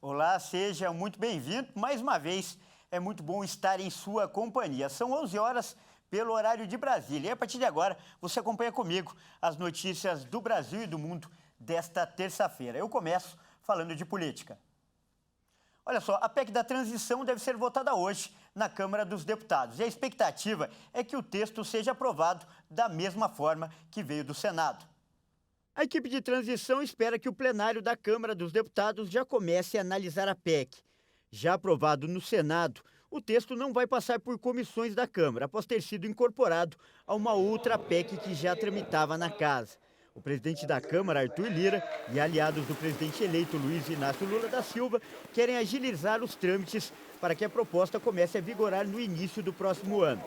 Olá, seja muito bem-vindo. Mais uma vez, é muito bom estar em sua companhia. São 11 horas pelo horário de Brasília. E a partir de agora, você acompanha comigo as notícias do Brasil e do mundo desta terça-feira. Eu começo falando de política. Olha só, a PEC da transição deve ser votada hoje na Câmara dos Deputados. E a expectativa é que o texto seja aprovado da mesma forma que veio do Senado. A equipe de transição espera que o plenário da Câmara dos Deputados já comece a analisar a PEC. Já aprovado no Senado, o texto não vai passar por comissões da Câmara, após ter sido incorporado a uma outra PEC que já tramitava na casa. O presidente da Câmara, Arthur Lira, e aliados do presidente eleito Luiz Inácio Lula da Silva querem agilizar os trâmites para que a proposta comece a vigorar no início do próximo ano.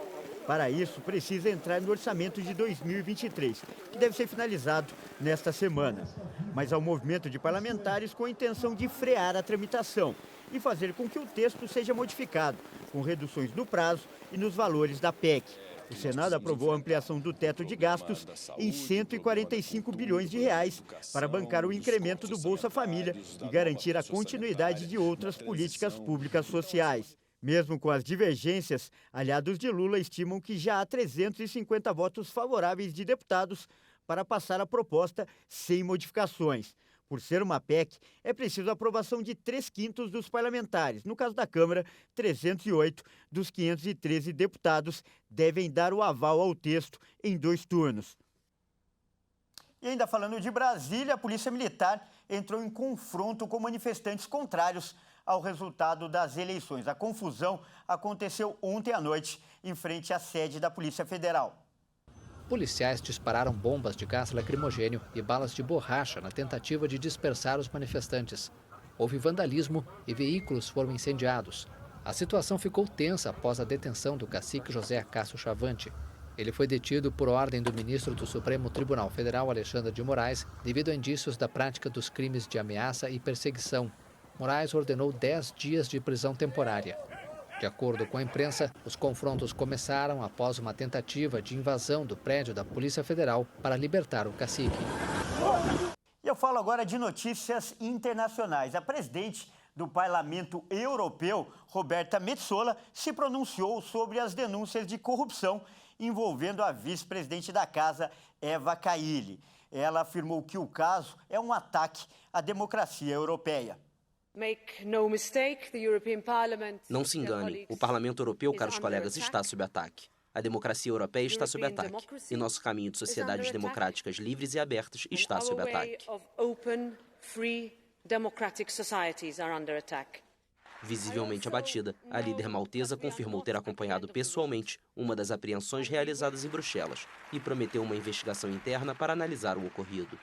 Para isso, precisa entrar no orçamento de 2023, que deve ser finalizado nesta semana. Mas há um movimento de parlamentares com a intenção de frear a tramitação e fazer com que o texto seja modificado, com reduções no prazo e nos valores da PEC. O Senado aprovou a ampliação do teto de gastos em 145 bilhões de reais para bancar o incremento do Bolsa Família e garantir a continuidade de outras políticas públicas sociais. Mesmo com as divergências, aliados de Lula estimam que já há 350 votos favoráveis de deputados para passar a proposta sem modificações. Por ser uma PEC, é preciso a aprovação de 3/5 dos parlamentares. No caso da Câmara, 308 dos 513 deputados devem dar o aval ao texto em 2 turnos. E ainda falando de Brasília, a Polícia Militar entrou em confronto com manifestantes contrários ao resultado das eleições. A confusão aconteceu ontem à noite, em frente à sede da Polícia Federal. Policiais dispararam bombas de gás lacrimogênio e balas de borracha na tentativa de dispersar os manifestantes. Houve vandalismo e veículos foram incendiados. A situação ficou tensa após a detenção do cacique José Acácio Chavante. Ele foi detido por ordem do ministro do Supremo Tribunal Federal, Alexandre de Moraes, devido a indícios da prática dos crimes de ameaça e perseguição. Moraes ordenou 10 dias de prisão temporária. De acordo com a imprensa, os confrontos começaram após uma tentativa de invasão do prédio da Polícia Federal para libertar o cacique. E eu falo agora de notícias internacionais. A presidente do Parlamento Europeu, Roberta Metsola, se pronunciou sobre as denúncias de corrupção envolvendo a vice-presidente da casa, Eva Kaili. Ela afirmou que o caso é um ataque à democracia europeia. Não se engane, o Parlamento Europeu, caros colegas, está sob ataque. A democracia europeia está sob ataque. E nosso caminho de sociedades democráticas livres e abertas está sob ataque. Visivelmente abatida, a líder maltesa confirmou ter acompanhado pessoalmente uma das apreensões realizadas em Bruxelas e prometeu uma investigação interna para analisar o ocorrido.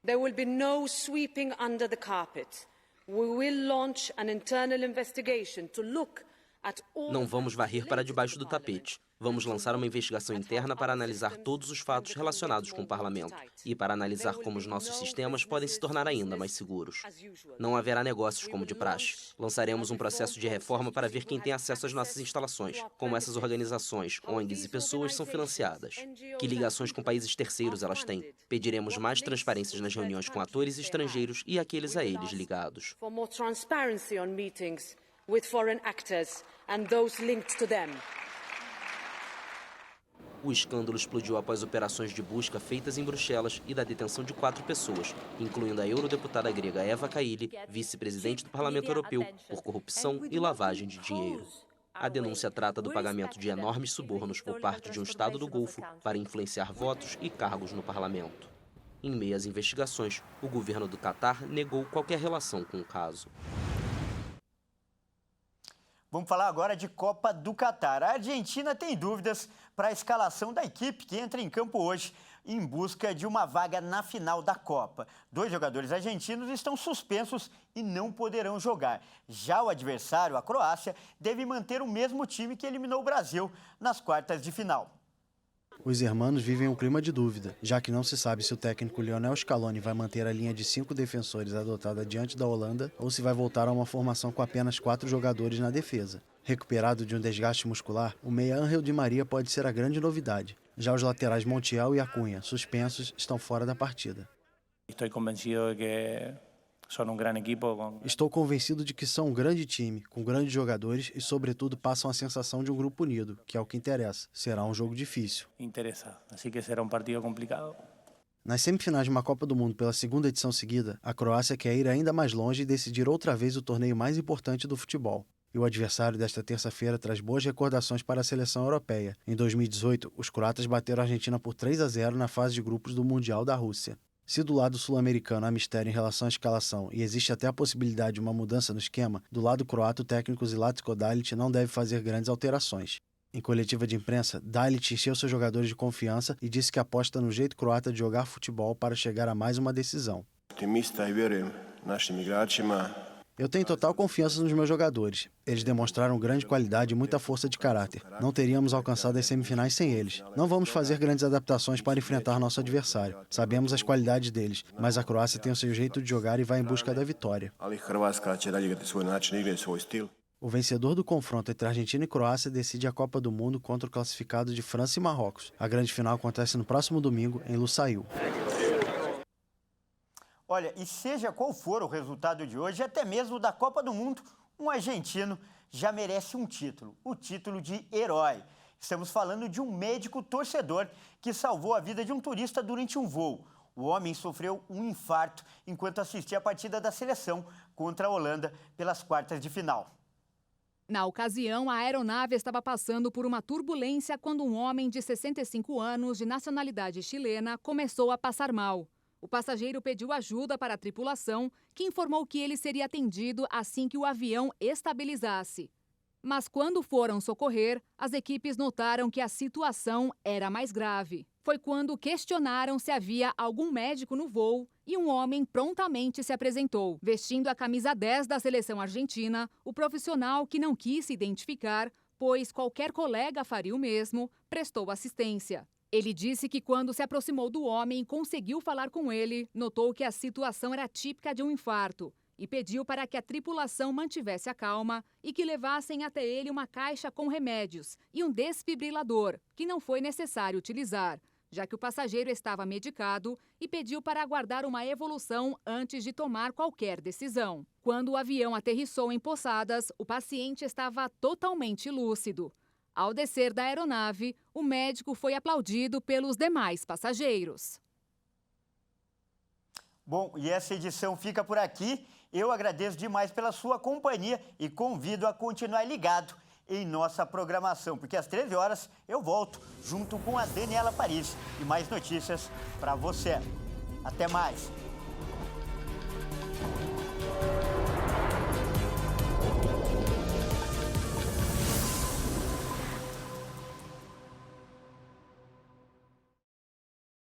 There will be no sweeping under the carpet. We will launch an internal investigation to look at all. Não vamos varrer para debaixo do tapete. Vamos lançar uma investigação interna para analisar todos os fatos relacionados com o Parlamento e para analisar como os nossos sistemas podem se tornar ainda mais seguros. Não haverá negócios como de praxe. Lançaremos um processo de reforma para ver quem tem acesso às nossas instalações, como essas organizações, ONGs e pessoas são financiadas. Que ligações com países terceiros elas têm. Pediremos mais transparências nas reuniões com atores estrangeiros e aqueles a eles ligados. For more transparency on meetings with foreign actors and those linked to them. O escândalo explodiu após operações de busca feitas em Bruxelas e da detenção de 4 pessoas, incluindo a eurodeputada grega Eva Kaili, vice-presidente do Parlamento Europeu, por corrupção e lavagem de dinheiro. A denúncia trata do pagamento de enormes subornos por parte de um Estado do Golfo para influenciar votos e cargos no Parlamento. Em meio às investigações, o governo do Catar negou qualquer relação com o caso. Vamos falar agora de Copa do Catar. A Argentina tem dúvidas para a escalação da equipe que entra em campo hoje em busca de uma vaga na final da Copa. 2 jogadores argentinos estão suspensos e não poderão jogar. Já o adversário, a Croácia, deve manter o mesmo time que eliminou o Brasil nas quartas de final. Os hermanos vivem um clima de dúvida, já que não se sabe se o técnico Lionel Scaloni vai manter a linha de 5 defensores adotada diante da Holanda ou se vai voltar a uma formação com apenas 4 jogadores na defesa. Recuperado de um desgaste muscular, o meia Ángel Di Maria pode ser a grande novidade. Já os laterais Montiel e Acunha, suspensos, estão fora da partida. Estoy convencido de que Son un gran equipo con... Estou convencido de que são um grande time, com grandes jogadores e, sobretudo, passam a sensação de um grupo unido, que é o que interessa. Será um jogo difícil. interesa, así que será un partido complicado. Nas semifinais de uma Copa do Mundo pela segunda edição seguida, a Croácia quer ir ainda mais longe e decidir outra vez o torneio mais importante do futebol. E o adversário desta terça-feira traz boas recordações para a seleção europeia. Em 2018, os croatas bateram a Argentina por 3-0 na fase de grupos do Mundial da Rússia. Se do lado sul-americano há mistério em relação à escalação e existe até a possibilidade de uma mudança no esquema, do lado croata o técnico Zlatko Dalic não deve fazer grandes alterações. Em coletiva de imprensa, Dalic encheu seus jogadores de confiança e disse que aposta no jeito croata de jogar futebol para chegar a mais uma decisão. Optimista e vjerujem našim igračima. Eu tenho total confiança nos meus jogadores. Eles demonstraram grande qualidade e muita força de caráter. Não teríamos alcançado as semifinais sem eles. Não vamos fazer grandes adaptações para enfrentar nosso adversário. Sabemos as qualidades deles, mas a Croácia tem o seu jeito de jogar e vai em busca da vitória. Ali Hrvatska će dalje igrati svoj način igre i svoj stil. O vencedor do confronto entre Argentina e Croácia decide a Copa do Mundo contra o classificado de França e Marrocos. A grande final acontece no próximo domingo em Lusail. Olha, e seja qual for o resultado de hoje, até mesmo da Copa do Mundo, um argentino já merece um título, o título de herói. Estamos falando de um médico torcedor que salvou a vida de um turista durante um voo. O homem sofreu um infarto enquanto assistia a partida da seleção contra a Holanda pelas quartas de final. Na ocasião, a aeronave estava passando por uma turbulência quando um homem de 65 anos, de nacionalidade chilena, começou a passar mal. O passageiro pediu ajuda para a tripulação, que informou que ele seria atendido assim que o avião estabilizasse. Mas quando foram socorrer, as equipes notaram que a situação era mais grave. Foi quando questionaram se havia algum médico no voo e um homem prontamente se apresentou. Vestindo a camisa 10 da seleção argentina, o profissional, que não quis se identificar, pois qualquer colega faria o mesmo, prestou assistência. Ele disse que quando se aproximou do homem e conseguiu falar com ele, notou que a situação era típica de um infarto e pediu para que a tripulação mantivesse a calma e que levassem até ele uma caixa com remédios e um desfibrilador, que não foi necessário utilizar, já que o passageiro estava medicado, e pediu para aguardar uma evolução antes de tomar qualquer decisão. Quando o avião aterrissou em Posadas, o paciente estava totalmente lúcido. Ao descer da aeronave, o médico foi aplaudido pelos demais passageiros. Bom, e essa edição fica por aqui. Eu agradeço demais pela sua companhia e convido a continuar ligado em nossa programação, porque às 13 horas eu volto junto com a Daniela Paris e mais notícias para você. Até mais!